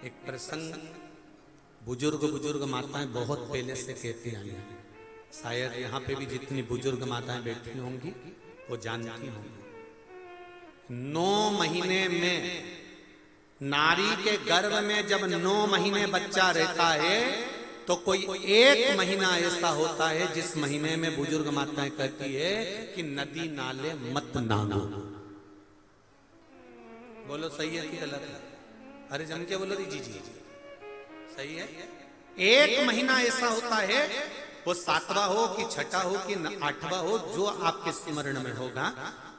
एक प्रसंग बुजुर्ग माताएं बहुत पहले से कहती आई हैं, शायद यहाँ पे भी जितनी बुजुर्ग माताएं बैठी होंगी वो जानती होंगी। 9 महीने में नारी के गर्भ में जब 9 महीने बच्चा रहता है तो कोई एक महीना ऐसा होता है जिस महीने में बुजुर्ग माताएं कहती है कि नदी नाले मत नांगो। बोलो सही है कि गलत है? अरे जम के बोलो जी जी सही है। एक महीना ऐसा होता है, वो 7वां हो कि 6ठा हो कि 8वां हो, जो आपके स्मरण में होगा।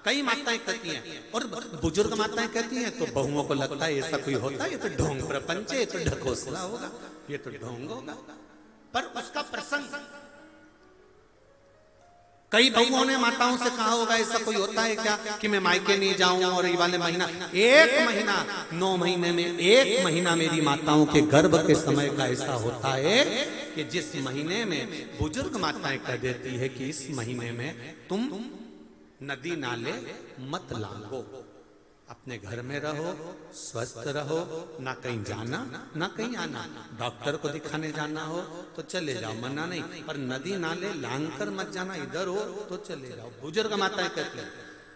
कई माताएं कहती हैं और बुजुर्ग माताएं कहती हैं तो बहुओं को लगता है ऐसा कोई होता है, ये तो ढोंग प्रपंच है, ये तो ढकोसला होगा, ये तो ढोंग होगा। पर उसका प्रसंग कई बहुओं ने माताओं से कहा होगा ऐसा कोई होता है क्या कि मैं मायके नहीं जाऊं और ये वाले महीना, एक महीना 9 महीने में एक महीना मेरी माताओं के गर्भ के समय का ऐसा होता है कि जिस महीने में बुजुर्ग माताएं कह देती है कि इस महीने में तुम नदी नाले मत लांगो, अपने घर में रहो, स्वस्थ रहो, ना कहीं जाना ना कहीं आना। डॉक्टर को दिखाने जाना हो तो चले जाओ, मना नहीं, पर नदी नाले लांग कर मत जाना, इधर हो तो चले जाओ। बुजुर्ग माताएं कहती हैं।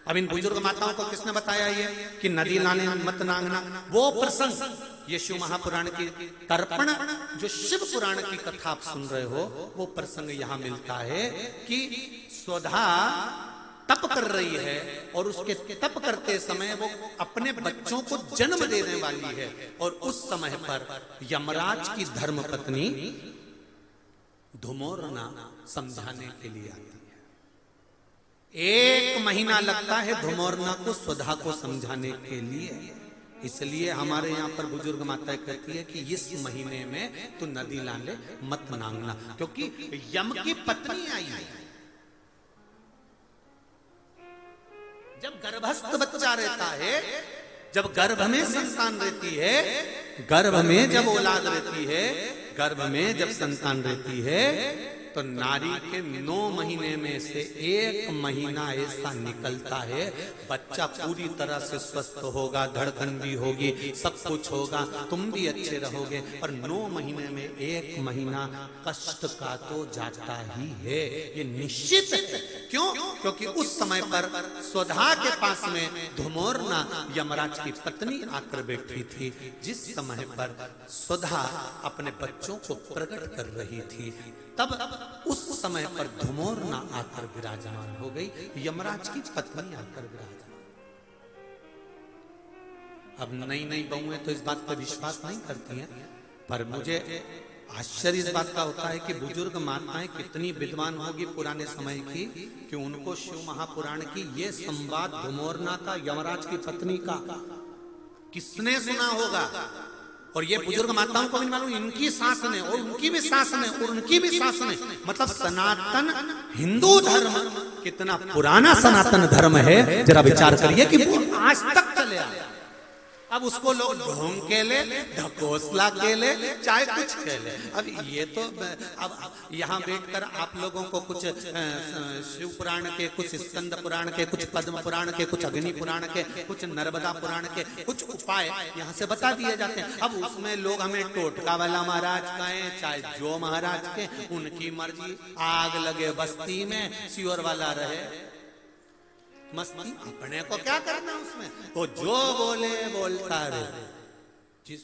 अब इन बुजुर्ग माताओं को किसने बताया ये कि नदी नाले मत नांगना? वो प्रसंग ये शिव महापुराण की तर्पण, जो शिव पुराण की कथा आप सुन रहे हो, वो प्रसंग यहाँ मिलता है कि स्वधा तप कर रही है और उसके तप करते समय वो अपने बच्चों को जन्म देने वाली है और उस समय पर यमराज की धर्म पत्नी धुमोरना समझाने के लिए आती है। 1 महीना लगता है धुमोरना को स्वधा को समझाने के लिए। इसलिए हमारे यहाँ पर बुजुर्ग माताएं कहती है कि इस महीने में तो नदी नाले मत नांगना, क्योंकि यम की पत्नी आई है। जब गर्भस्थ बच्चा रहता है, जब गर्भ में संतान रहती है, गर्भ में जब औलाद रहती है, गर्भ में जब संतान रहती है, तो नारी के 9 महीने में से 1 महीना ऐसा निकलता है बच्चा पूरी तरह से स्वस्थ होगा, धड़कन भी होगी, सब कुछ होगा, तुम भी अच्छे रहोगे। और 9 महीने में 1 महीना कष्ट का तो जाता ही है, ये निश्चित है। क्यों? क्योंकि उस समय पर स्वधा के पास में धुमोरना यमराज की पत्नी आकर बैठी थी, जिस समय पर स्वधा अपने बच्चों को प्रकट कर रही थी, तब उस समय पर धुमोरना आकर विराजमान हो गई, यमराज की पत्नी आकर विराजमान। अब नई बहुएं तो इस बात पर विश्वास नहीं करती हैं, पर मुझे आश्चर्य इस बात का होता है कि बुजुर्ग माताएं कितनी विद्वान होगी पुराने समय की कि उनको शिव महापुराण की ये संवाद धुमोरना का यमराज की पत्नी का किसने सुना होगा। और ये बुजुर्ग माताओं को भी मालूम, इनकी सास ने और उनकी भी सास ने और उनकी भी सास ने, मतलब सनातन हिंदू धर्म कितना पुराना सनातन धर्म है, जरा विचार करिए कि वो आज तक चले आए। अब उसको लोग ढोंग के ले, ढकोसला के ले, चाहे कुछ के ले। अब ये तो अब यहाँ बैठकर आप लोगों को कुछ शिव पुराण के, कुछ स्कंद पुराण के, कुछ पद्म पुराण के, कुछ अग्नि पुराण के, कुछ नर्मदा पुराण के कुछ उपाय यहाँ से बता दिए जाते हैं। अब उसमें लोग हमें टोटका वाला महाराज कहें, चाहे जो महाराज के, उनकी मर्जी। आग लगे बस्ती में, सियोर वाला रहे मस्ती, अपने को क्या करना उसमें, वो जो बोले बोलता रहे। जिस